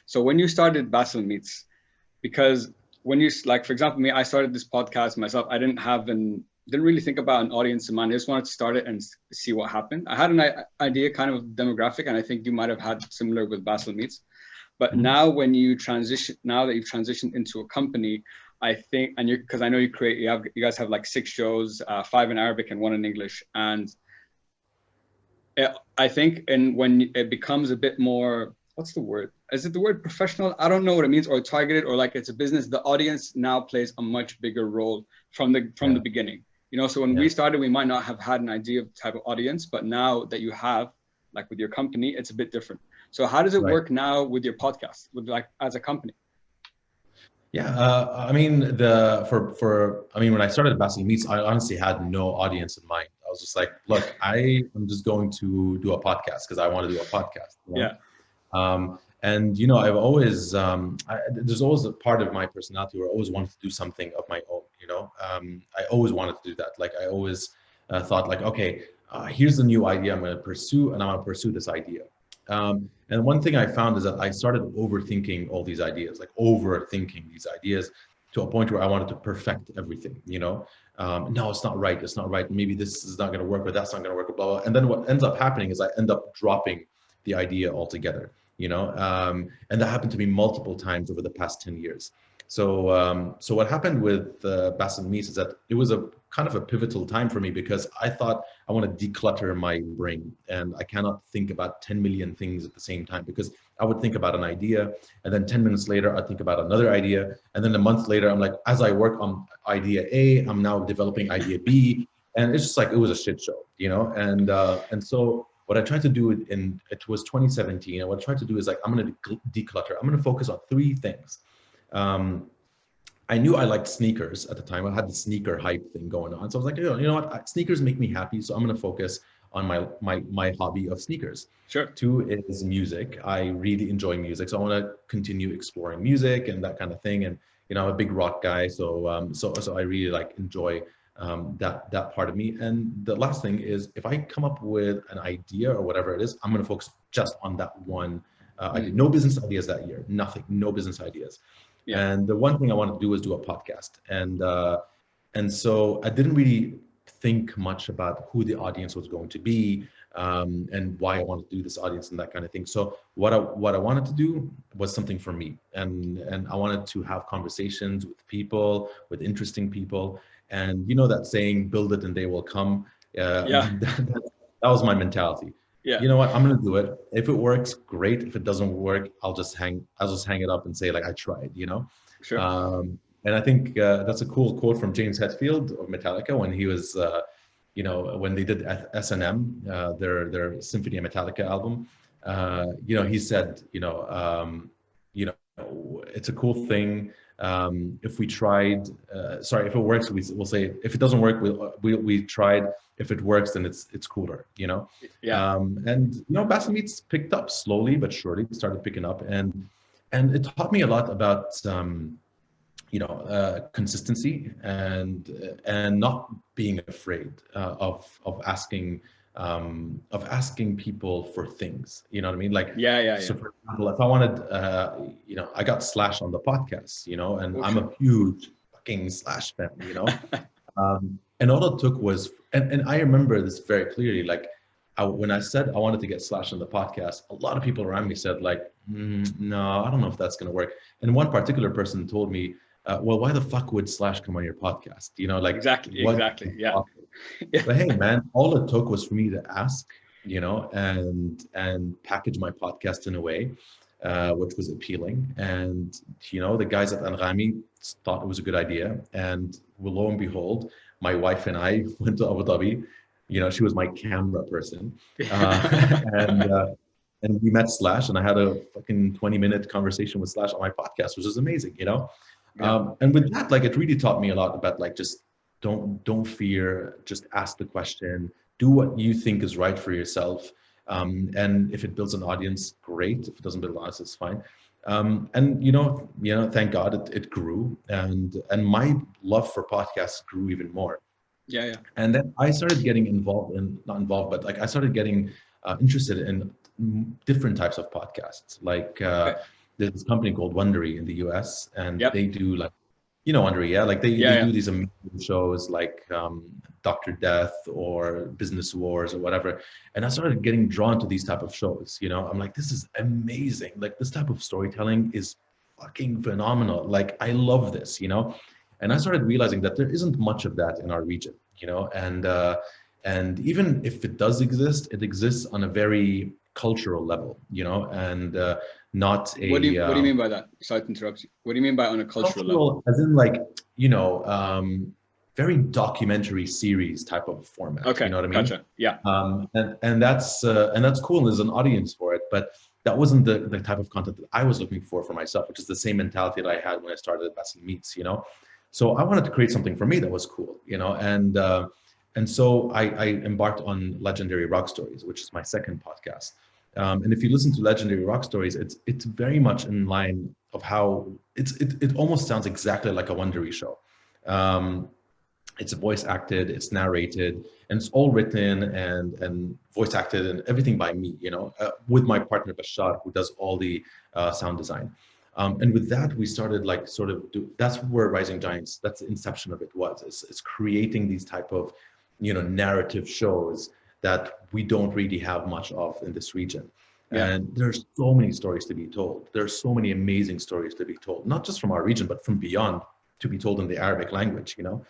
So when you started Basel Meets, because when you like, for example, me, I started this podcast myself. I didn't really think about an audience in mind. I just wanted to start it and see what happened. I had an idea kind of demographic, and I think you might have had similar with Basel Meets. But now when you transition, now that you've transitioned into a company, I think, and you, because I know you guys have like 6 shows, 5 in Arabic and 1 in English. And I think, and when it becomes a bit more, what's the word? Is it the word professional? I don't know what it means, or targeted, or like it's a business. The audience now plays a much bigger role from the beginning. You know, so when we started, we might not have had an idea of the type of audience, but now that you have, like with your company, it's a bit different. So how does it work now with your podcast, with like as a company? Yeah, I mean, when I started Basel Meets, I honestly had no audience in mind. I was just like, look, I am just going to do a podcast because I want to do a podcast. You know? And I've always there's always a part of my personality where I always wanted to do something of my own. I always wanted to do that. Like I always thought, like, okay, here's the new idea I'm going to pursue, and I'm going to pursue this idea. And one thing I found is that I started overthinking all these ideas, like overthinking these ideas to a point where I wanted to perfect everything, no, it's not right. It's not right. Maybe this is not going to work, or that's not going to work, blah, blah. And then what ends up happening is I end up dropping the idea altogether, and that happened to me multiple times over the past 10 years. So what happened with Basel Meets is that it was a kind of a pivotal time for me because I thought I want to declutter my brain, and I cannot think about 10 million things at the same time, because I would think about an idea, and then 10 minutes later I'd think about another idea, and then a month later I'm like, as I work on idea A, I'm now developing idea B, and it's just like it was a shit show, and so what I tried to do it was 2017, and what I tried to do is like, I'm going to declutter. I'm going to focus on 3 things. I knew I liked sneakers at the time. I had the sneaker hype thing going on. So I was like, you know what? Sneakers make me happy. So I'm going to focus on my hobby of sneakers. Sure. 2 is music. I really enjoy music. So I want to continue exploring music and that kind of thing. And, I'm a big rock guy. So, so I really enjoy that part of me. And the last thing is, if I come up with an idea or whatever it is, I'm going to focus just on that one idea. No business ideas that year. Nothing. No business ideas. Yeah. And the one thing I wanted to do was do a podcast. And so I didn't really think much about who the audience was going to be, and why I wanted to do this audience and that kind of thing. So what I wanted to do was something for me. And I wanted to have conversations with people, with interesting people. And that saying, build it and they will come. That was my mentality. Yeah. You know what? I'm going to do it. If it works, great. If it doesn't work, I'll just hang it up and say, like, I tried, Sure. And I think that's a cool quote from James Hetfield of Metallica when he was, when they did S&M, their Symphony of Metallica album. He said, it's a cool thing. If we tried, if it works, we'll say, if it doesn't work, we tried. If it works, then it's cooler, Yeah. And Basel Meets picked up slowly but surely. It started picking up, and it taught me a lot about consistency and not being afraid of asking people for things. You know what I mean? Like, So for example, if I wanted, I got Slash on the podcast, and I'm a huge fucking Slash fan, and all it took was, and I remember this very clearly, like when I said I wanted to get Slash on the podcast, a lot of people around me said like, no, I don't know if that's going to work. And one particular person told me, well, why the fuck would Slash come on your podcast? Exactly. Yeah. But hey, man, all it took was for me to ask, and package my podcast in a way which was appealing. And, the guys at Anrami thought it was a good idea. And lo and behold, my wife and I went to Abu Dhabi. She was my camera person. And we met Slash, and I had a fucking 20-minute conversation with Slash on my podcast, which is amazing, And with that, it really taught me a lot about just don't fear, just ask the question, do what you think is right for yourself. And if it builds an audience, great. If it doesn't build an audience, it's fine. And thank God it grew, and my love for podcasts grew even more. Yeah. And then I started getting I started getting interested in different types of podcasts. there's this company called Wondery in the US, and Yep. they do like, you know, Wondery, yeah, like Yeah, they yeah. do these amazing shows like Dr. Death or Business Wars or whatever. And I started getting drawn to these type of shows. You know, I'm like, this is amazing. Like this type of storytelling is fucking phenomenal. Like I love this, you know. And I started realizing that there isn't much of that in our region, you know, and even if it does exist, it exists on a very cultural level, you know, and not a What do you mean by that? Sorry to interrupt you. What do you mean by on a cultural level? cultural, as in like, you know, very documentary series type of format. You Okay, know what I mean? gotcha. Yeah, And that's cool. And there's an audience for it, but that wasn't the type of content that I was looking for myself, which is the same mentality that I had when I started at Basel Meets. You know, so I wanted to create something for me that was cool. You know, and so I embarked on Legendary Rock Stories, which is my second podcast. And if you listen to Legendary Rock Stories, it's very much in line of how it almost sounds exactly like a Wondery show. Um, it's voice acted, it's narrated, and it's all written and voice acted and everything by me, you know, with my partner Bashar, who does all the sound design. And with that, we started like sort of that's where Rising Giants, that's the inception of it was. It's creating these type of, you know, narrative shows that we don't really have much of in this region. yeah, And there's so many stories to be told. There's so many amazing stories to be told, not just from our region, but from beyond, to be told in the Arabic language, you know.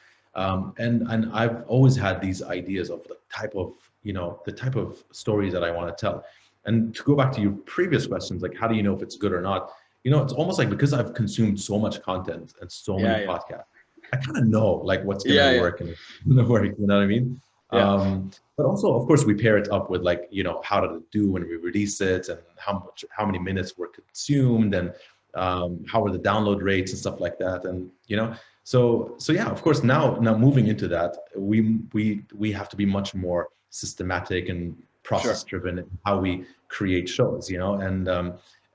And I've always had these ideas of the type of, you know, the type of stories that I want to tell. And to go back to your previous questions, like how do you know if it's good or not? You know, it's almost like because I've consumed so much content and so many yeah, yeah, podcasts, I kind of know like what's gonna yeah, yeah, work and what's gonna work. You know what I mean? yeah, But also, of course, we pair it up with like, you know, how did it do when we release it, and how many minutes were consumed, and how were the download rates and stuff like that, and you know. So yeah, of course, now moving into that, we have to be much more systematic and process sure. driven in how we create shows, you know,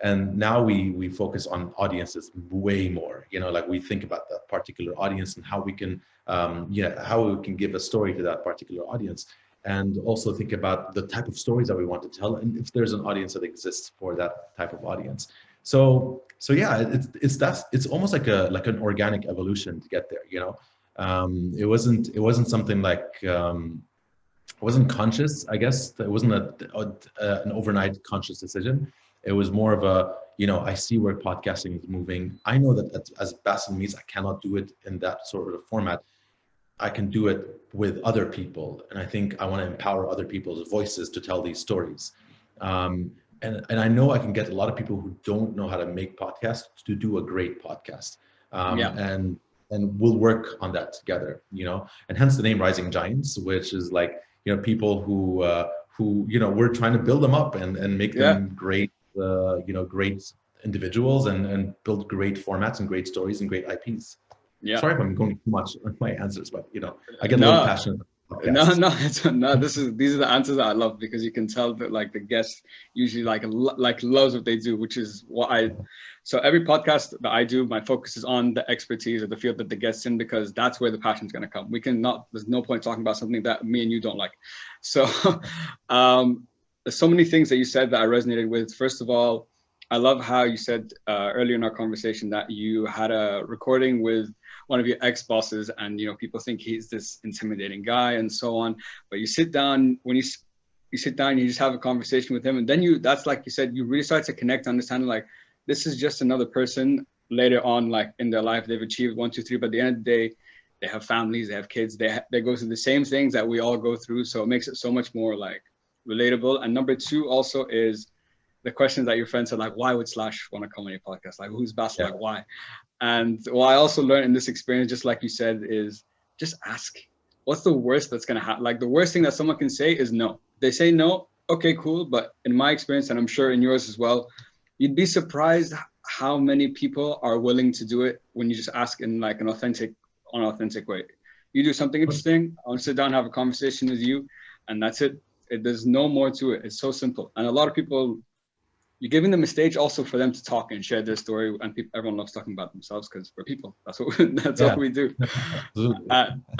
and now we focus on audiences way more, you know, like we think about that particular audience and how we can yeah, how we can give a story to that particular audience, and also think about the type of stories that we want to tell, and if there's an audience that exists for that type of audience. So yeah, it's almost like an organic evolution to get there, you know. It wasn't something like it wasn't conscious, I guess. It wasn't an overnight conscious decision. It was more of a, you know, I see where podcasting is moving. I know that as Bassel Meets, I cannot do it in that sort of format. I can do it with other people. And I think I want to empower other people's voices to tell these stories. And I know I can get a lot of people who don't know how to make podcasts to do a great podcast. Yeah, And we'll work on that together, you know, and hence the name Rising Giants, which is like, you know, people who, you know, we're trying to build them up and make yeah, them great, you know, great individuals and build great formats and great stories and great IPs. yeah. Sorry if I'm going too much on my answers, but you know, I get a little No, passionate about no, podcasts. no, no. These are the answers that I love because you can tell that like the guests usually like loves what they do, which is what I. So every podcast that I do, my focus is on the expertise of the field that the guests in because that's where the passion is going to come. We can not. There's no point talking about something that me and you don't like. So, there's so many things that you said that I resonated with. First of all, I love how you said earlier in our conversation that you had a recording with one of your ex-bosses and you know people think he's this intimidating guy and so on, but you sit down when you sit down you just have a conversation with him and then that's like you said, you really start to connect, understanding like this is just another person later on like in their life. They've achieved one, two, three, but at the end of the day they have families, they have kids, they go through the same things that we all go through, so it makes it so much more like relatable. And number two also is the questions that your friends said, like why would Slash want to come on your podcast, like who's Basel, Yeah. like why. And what I also learned in this experience, just like you said, is just ask. What's the worst that's going to happen? Like the worst thing that someone can say is no. They say no, okay, cool. But in my experience, and I'm sure in yours as well, you'd be surprised how many people are willing to do it when you just ask in like an authentic way. You do something interesting, I want to sit down, have a conversation with you, and that's it. There's no more to it. It's so simple. And a lot of people, you're giving them a stage also for them to talk and share their story. And everyone loves talking about themselves because we're people. That's what Yeah. we do. Absolutely.